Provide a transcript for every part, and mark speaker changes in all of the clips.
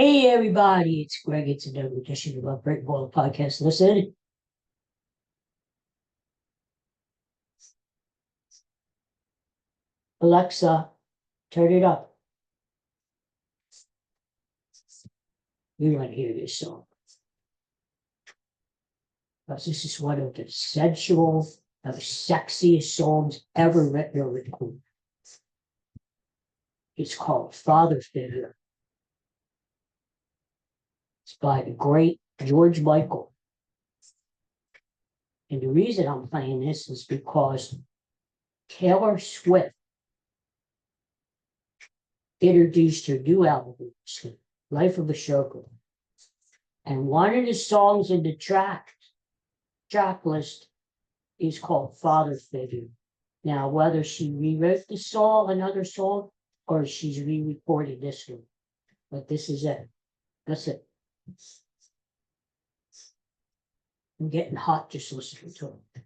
Speaker 1: Hey everybody, it's Greg. It's another edition of Unbreakable Podcast. Listen, Alexa, turn it up. You want to hear this song. Because this is one of the sensual, the sexiest songs ever written or recorded. It's called Father Figure. It's by the great George Michael. And the reason I'm playing this is because Taylor Swift introduced her new album, Life of a Showgirl. And one of the songs in the track list is called Father Figure. Now, whether she rewrote the song, another song, or she's re-recorded this one, but this is it. That's it. I'm getting hot just listening to it.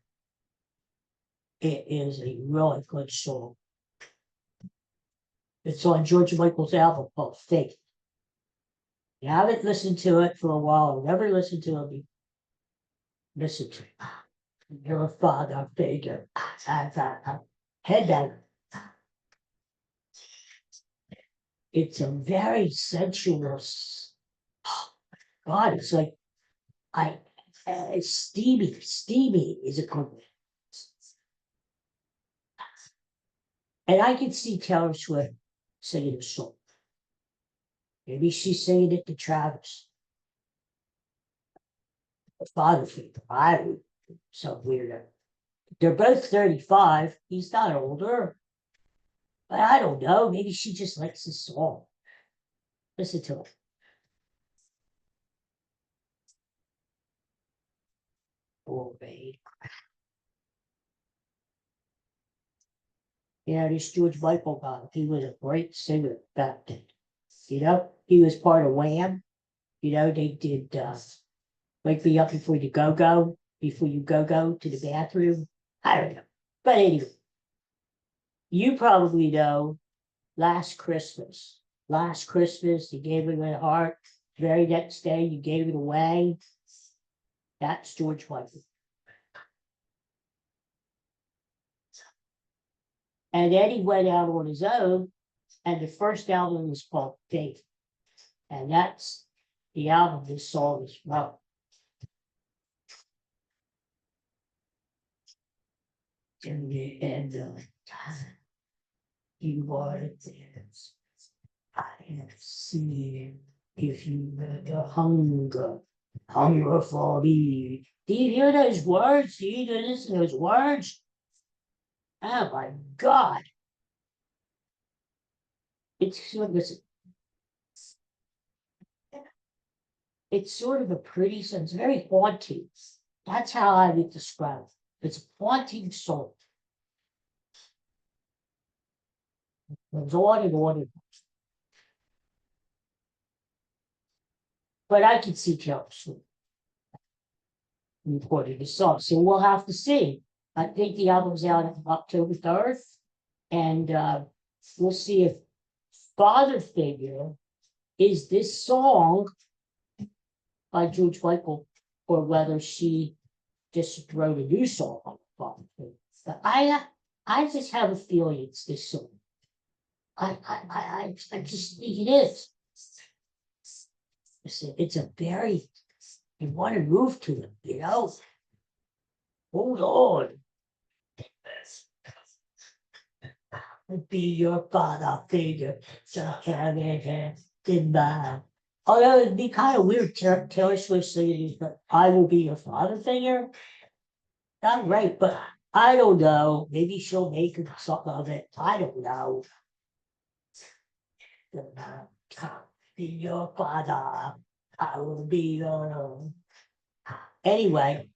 Speaker 1: It is a really good song. It's on George Michael's album called Faith. You haven't listened to it for a while, or never listened to it, listen to it. You're a father figure. Head down. It's a very sensual. God, it's like steamy. Steamy is a good word. And I can see Taylor Swift singing a song. Maybe she's singing it to Travis. Her father figure. I would. So weird. They're both 35. He's not older. But I don't know. Maybe she just likes the song. Listen to it. Oh, babe. Yeah, this George Michael guy, he was a great singer back then. He was part of Wham. They did Wake Me Up Before You Go, before you go to the bathroom. I don't know. But anyway, you probably know Last Christmas. Last Christmas, you gave it a heart. Very next day, you gave it away. That's George Michael. And then he went out on his own, and the first album was called Faith. And that's the album this song is from. In the end of time, you are to dance. I have seen if you the hunger for me. Do you hear those words? Do you listen to those words? Oh my God. It's sort of a pretty song. It's very haunting. That's how I would describe it. It's a haunting song. It's on and on and on. But I can see Taylor Swift recording the song. So we'll have to see. I think the album's out on October 3rd. And we'll see if Father Figure is this song by George Michael or whether she just wrote a new song on Father Figure. But I just have a feeling it's this song. I just think it is. It's a very, you want to move to it, Hold on. Be your father figure, so have it in mind. Although it'd be kind of weird, Taylor Swift singing, but I will be your father figure. Not right, but I don't know. Maybe she'll make something of it. I don't know. Be your father. I will be your. Anyway,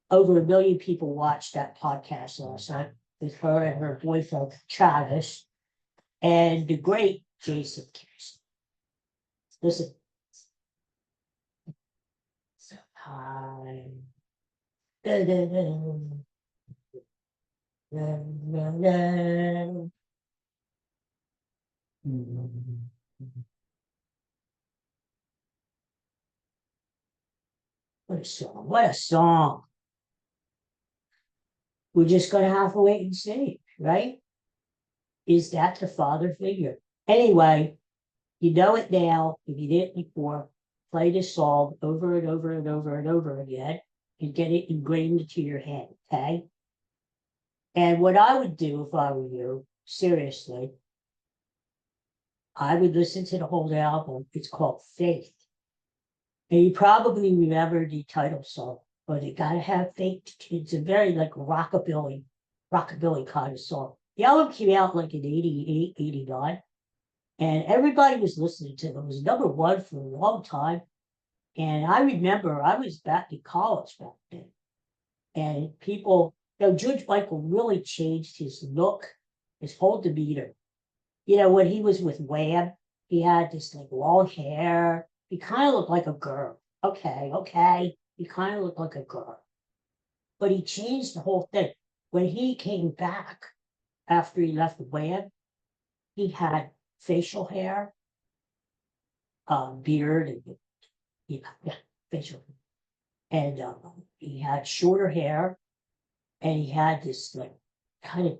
Speaker 1: over 1 million people watched that podcast last night with her and her boyfriend Travis and the great Jason Kirsten. Listen. Hi. What a song. What a song. We're just going to have to wait and see, right? Is that the father figure? Anyway, you know it now. If you didn't before, play this song over and over and over and over again and get it ingrained into your head, okay? And what I would do if I were you, seriously, I would listen to the whole album. It's called Faith. And you probably remember the title song, but you gotta have faith. It's a very like rockabilly kind of song. The album came out like in 88, 89, and everybody was listening to it. It was number one for a long time. And I remember I was back in college back then. And people, George Michael really changed his look, his whole demeanor. When he was with Wham, he had this like long hair. He kind of looked like a girl. Okay. He kind of looked like a girl. But he changed the whole thing. When he came back after he left Wham, he had facial hair, beard, and facial hair. And he had shorter hair, and he had this like kind of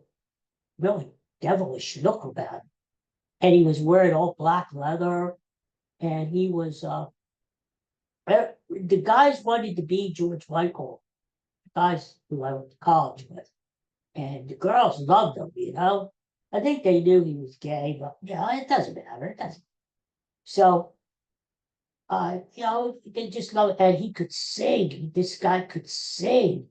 Speaker 1: really devilish look about him. And he was wearing all black leather, and he was the guys wanted to be George Michael, the guys who I went to college with, and the girls loved him. I think they knew he was gay, but it doesn't matter. It doesn't. So, they just loved, and he could sing. This guy could sing.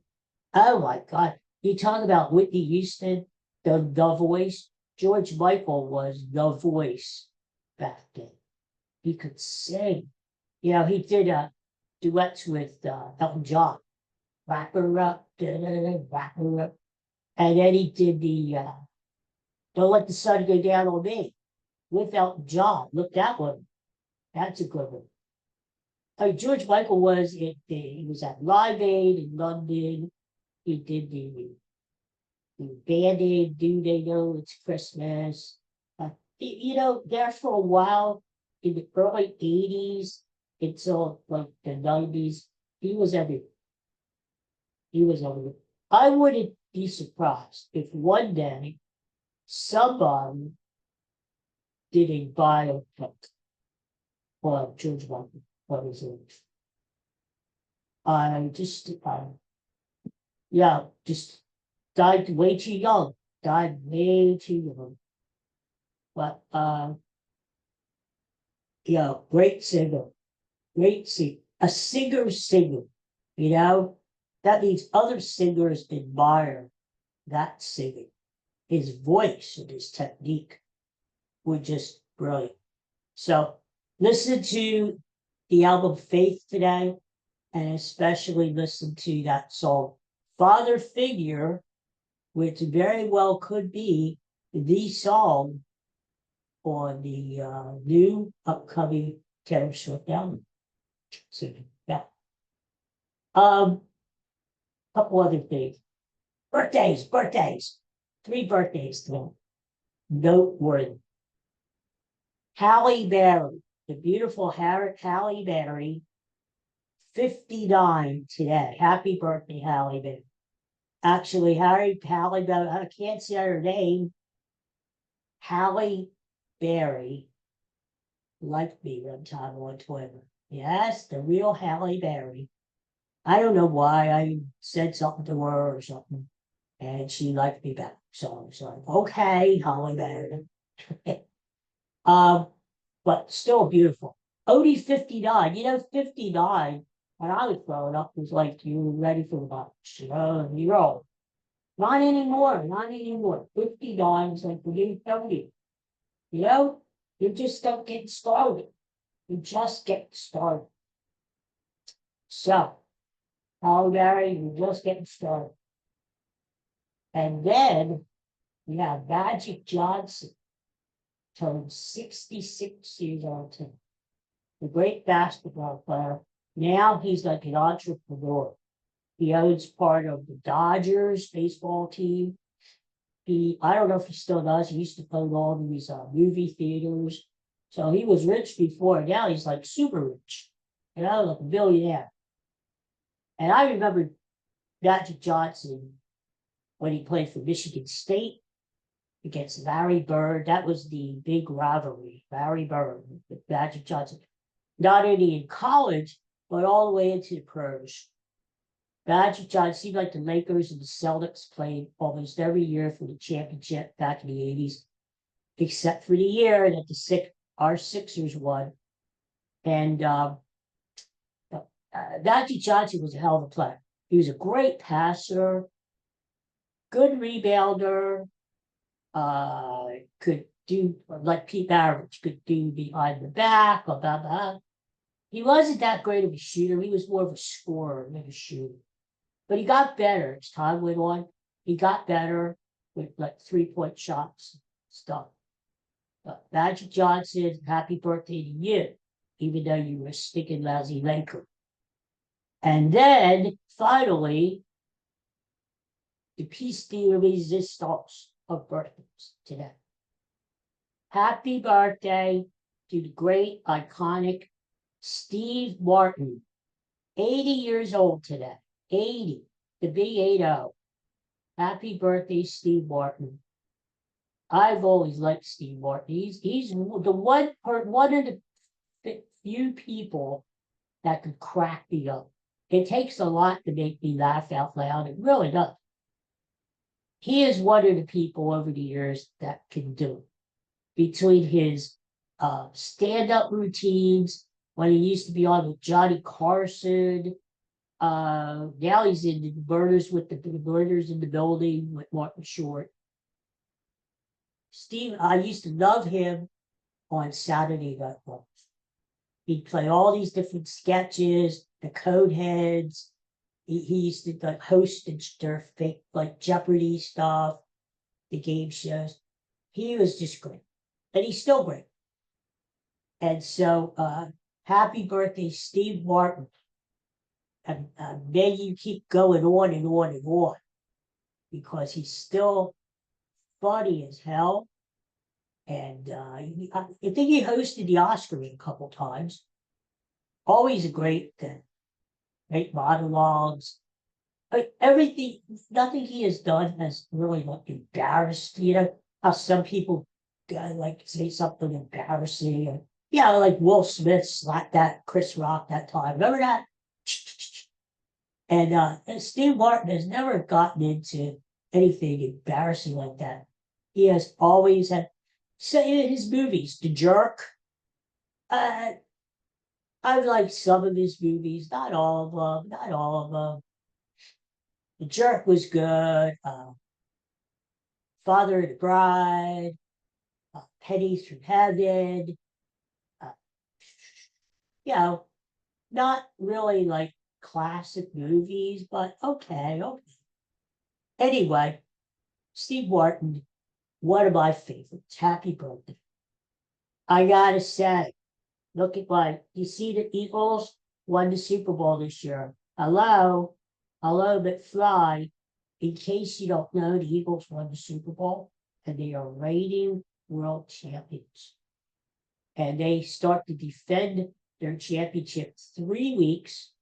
Speaker 1: Oh my God! You talk about Whitney Houston, the voice. George Michael was the voice back then. He could sing. He did duets with Elton John. Wrap her up, wrap her up. And then he did the Don't Let the Sun Go Down on Me with Elton John. Look that one. That's a good one. George Michael he was at Live Aid in London. He did the Band-Aid, Do They Know It's Christmas? There for a while in the early 80s until like the 90s, he was everywhere. He was everywhere. I wouldn't be surprised if one day somebody did a biopic on George Michael. What is it? Just died way too young. Died way too young. But great singer. Great singer. A singer. That means other singers admire that singing. His voice and his technique were just brilliant. So listen to the album Faith today, and especially listen to that song Father Figure, which very well could be the song on the new upcoming Taylor Swift album. So, yeah. Couple other things. Birthdays. 3 birthdays today. Noteworthy. Halle Berry, the beautiful Halle Berry, 59 today. Happy birthday, Halle Berry. Actually, Halle Berry, I can't say her name. Halle Berry liked me one time on Twitter. Yes, the real Halle Berry. I don't know why. I said something to her or something, and she liked me back. So I was like, okay, Halle Berry. But still beautiful. Odie 59. 59, when I was growing up, was like you were ready for about you're old. Not anymore. 59 is like the new 30. You just don't get started. You just get started. So, Halle Berry, you're just getting started. And then we have Magic Johnson, turned 66 years old today. The great basketball player. Now he's like an entrepreneur. He owns part of the Dodgers baseball team. I don't know if he still does. He used to own all these movie theaters. So he was rich before. Now he's like super rich. Like a billionaire. And I remember Magic Johnson when he played for Michigan State against Larry Bird. That was the big rivalry, Larry Bird with Magic Johnson. Not only in college, but all the way into the pros. Magic Johnson seemed like the Lakers and the Celtics played almost every year for the championship back in the 80s, except for the year that our Sixers won. And Magic Johnson was a hell of a player. He was a great passer, good rebounder, could do like Pete Maravich could do behind the back, blah, blah, blah. He wasn't that great of a shooter. He was more of a scorer than a shooter. But he got better as time went on. He got better with like 3-point shots and stuff. But Magic Johnson, happy birthday to you, even though you were a stinking lousy Laker. And then finally, the piece de resistance of birthdays today. Happy birthday to the great, iconic Steve Martin, 80 years old today. 80, the big 80. Happy birthday, Steve Martin. I've always liked Steve Martin. He's the one of the few people that could crack me up. It takes a lot to make me laugh out loud. It really does. He is one of the people over the years that can do it. Between his stand-up routines, when he used to be on with Johnny Carson, now he's in the Murders in the Building with Martin Short. Steve, I used to love him on Saturday Night Live. He'd play all these different sketches, the Coneheads. He used to like host their fake like Jeopardy stuff, the game shows. He was just great, and he's still great. And so, happy birthday, Steve Martin. And may you keep going on and on and on, because he's still funny as hell. And I think he hosted the Oscars a couple times. Always a great monologues. Everything, nothing he has done has really like embarrassed. You know how some people like say something embarrassing, and like Will Smith slapped that Chris Rock that time. Remember that? And Steve Martin has never gotten into anything embarrassing like that. He has always had. So in his movies, The Jerk, I like some of his movies, not all of them. The Jerk was good. Father of the Bride, Pennies from Heaven. Not really like classic movies, but okay. Anyway, Steve Martin, one of my favorites. Happy birthday. I gotta say, look at you see the Eagles won the Super Bowl this year. Hello, McFly. In case you don't know, the Eagles won the Super Bowl, and they are reigning world champions. And they start to defend their championship 3 weeks.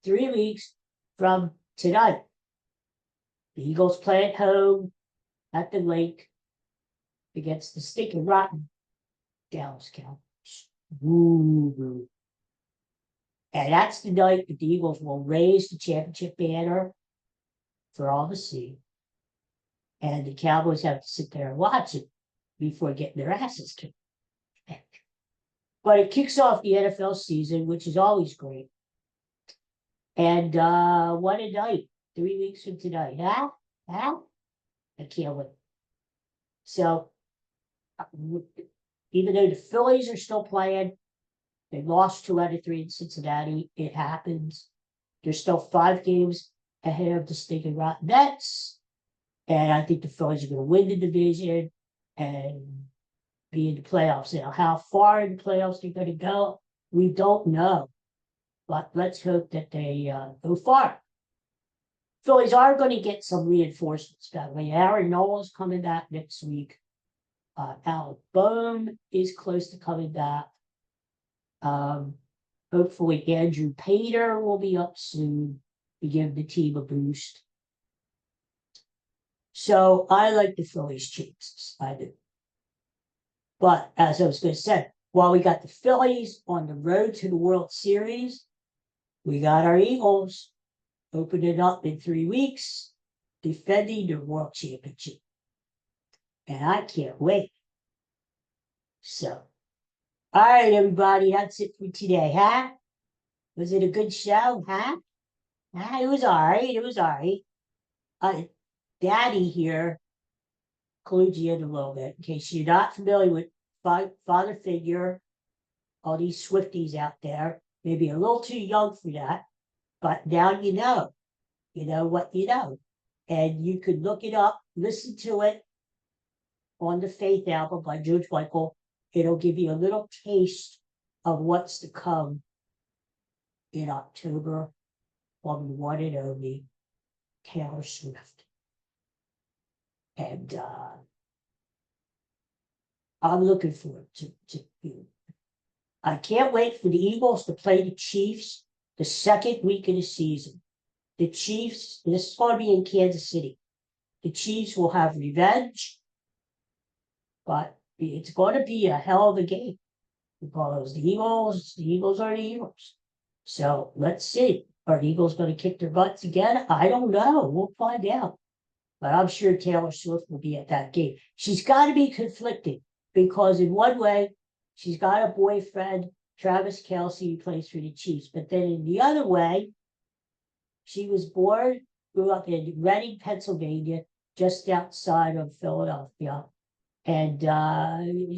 Speaker 1: 3 weeks from tonight. The Eagles play at home at the lake against the stinking rotten Dallas Cowboys. Woo-hoo. And that's the night that the Eagles will raise the championship banner for all to see. And the Cowboys have to sit there and watch it before getting their asses kicked. But it kicks off the NFL season, which is always great. And what a night. 3 weeks from tonight. I can't wait. So, even though the Phillies are still playing, they lost 2 out of 3 in Cincinnati. It happens. There's still 5 games ahead of the stinking rotten Mets. And I think the Phillies are going to win the division and be in the playoffs. Now, how far in the playoffs they're going to go, we don't know. But let's hope that they go far. Phillies are going to get some reinforcements, by the way. Aaron Nola's coming back next week. Alec Bohm is close to coming back. Hopefully Andrew Pater will be up soon to give the team a boost. So I like the Phillies' chances. I do. But as I was going to say, while we got the Phillies on the road to the World Series, we got our Eagles opening up in 3 weeks, defending the World Championship. And I can't wait. So, all right, everybody, that's it for today, huh? Was it a good show, huh? It was all right. It was all right. Daddy here clued you in a little bit in case you're not familiar with Father Figure, all these Swifties out there. Maybe a little too young for that, but now you know what you know. And you could look it up, listen to it on the Faith album by George Michael. It'll give you a little taste of what's to come in October from the one and only Taylor Swift. And I'm looking forward to I can't wait for the Eagles to play the Chiefs the second week of the season. The Chiefs, this is going to be in Kansas City. The Chiefs will have revenge, but it's going to be a hell of a game because the Eagles are the Eagles. So let's see. Are the Eagles going to kick their butts again? I don't know. We'll find out. But I'm sure Taylor Swift will be at that game. She's got to be conflicted because in one way, she's got a boyfriend, Travis Kelce, who plays for the Chiefs. But then in the other way, she was born, grew up in Reading, Pennsylvania, just outside of Philadelphia. And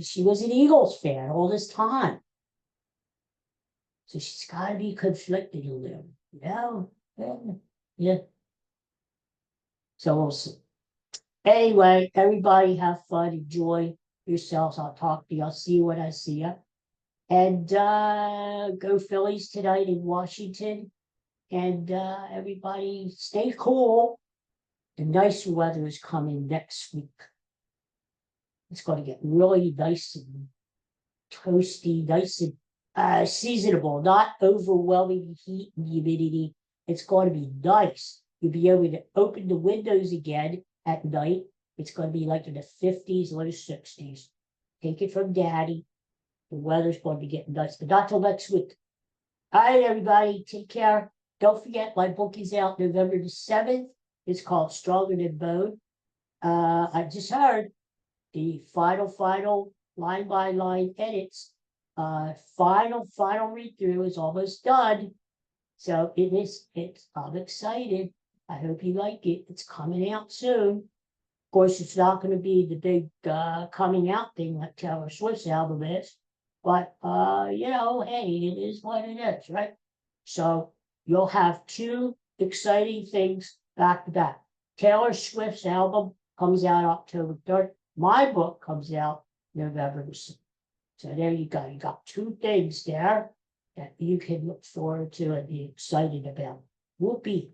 Speaker 1: she was an Eagles fan all this time. So she's got to be conflicted a little. Yeah. So we'll see. Anyway, everybody have fun, enjoy yourselves. I'll talk to you. I'll see you when I see you. And go Phillies tonight in Washington. And everybody stay cool. The nice weather is coming next week. It's going to get really nice and toasty, nice and seasonable, not overwhelming heat and humidity. It's going to be nice. You'll be able to open the windows again at night. It's going to be like in the 50s, low 60s. Take it from Daddy. The weather's going to be getting nice, but not till next week. All right, everybody, take care. Don't forget, my book is out November the 7th. It's called Stronger Than Bone. I just heard the final line-by-line edits. Final read-through is almost done. So I'm excited. I hope you like it. It's coming out soon. Of course, it's not going to be the big coming out thing like Taylor Swift's album is. But, hey, it is what it is, right? So you'll have two exciting things back to back. Taylor Swift's album comes out October 3rd. My book comes out November 6th. So there you go. You got two things there that you can look forward to and be excited about. Whoopee.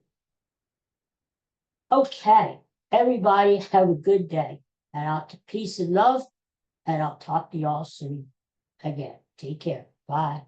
Speaker 1: Okay, everybody have a good day. And peace and love. And I'll talk to y'all soon again. Take care. Bye.